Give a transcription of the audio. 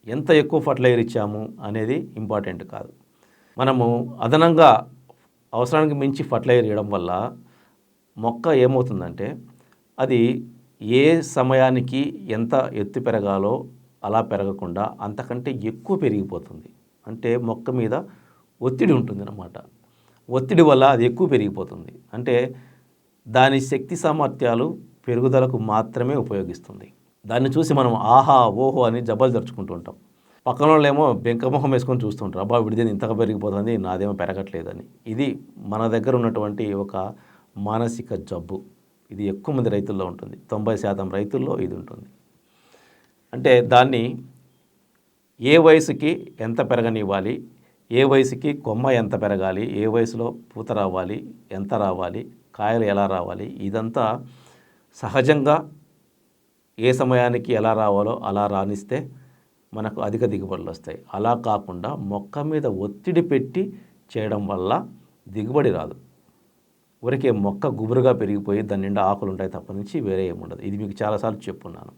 ఎంత ఎక్కువ ఫర్టిలైజర్ ఇచ్చాము అనేది ఇంపార్టెంట్ కాదు. మనము అదనంగా అవసరానికి మించి ఫర్టిలైజర్ ఇవ్వడం వల్ల మొక్క ఏమవుతుందంటే అది ఏ సమయానికి ఎంత ఎత్తు పెరగాలో అలా పెరగకుండా అంతకంటే ఎక్కువ పెరిగిపోతుంది. అంటే మొక్క మీద ఒత్తిడి ఉంటుందన్నమాట. ఒత్తిడి వల్ల అది ఎక్కువ పెరిగిపోతుంది. అంటే దాని శక్తి సామర్థ్యాలు పెరుగుదలకు మాత్రమే ఉపయోగిస్తుంది. దాన్ని చూసి మనం ఆహా ఓహో అని జబ్బలు జరుచుకుంటూ ఉంటాం. పక్కన వాళ్ళేమో బెంకమొహం వేసుకొని చూస్తూ ఉంటారు. అబ్బా విడిదేది ఇంతగా పెరిగిపోతుంది, నాదేమో పెరగట్లేదని. ఇది మన దగ్గర ఉన్నటువంటి ఒక మానసిక జబ్బు. ఇది ఎక్కువ మంది రైతుల్లో ఉంటుంది. 90% రైతుల్లో ఇది ఉంటుంది. అంటే దాన్ని ఏ వయసుకి ఎంత పెరగనివ్వాలి, ఏ వయసుకి కొమ్మ ఎంత పెరగాలి, ఏ వయసులో పూత రావాలి, ఎంత రావాలి, కాయలు ఎలా రావాలి, ఇదంతా సహజంగా ఏ సమయానికి ఎలా రావాలో అలా రానిస్తే మనకు అధిక దిగుబడులు వస్తాయి. అలా కాకుండా మొక్క మీద ఒత్తిడి పెట్టి చేయడం వల్ల దిగుబడి రాదు. ఊరికే మొక్క గుబురుగా పెరిగిపోయి దాని నిండా ఆకులు ఉంటాయి తప్ప నుంచి వేరే ఏముండదు. ఇది మీకు చాలాసార్లు చెప్పున్నాను.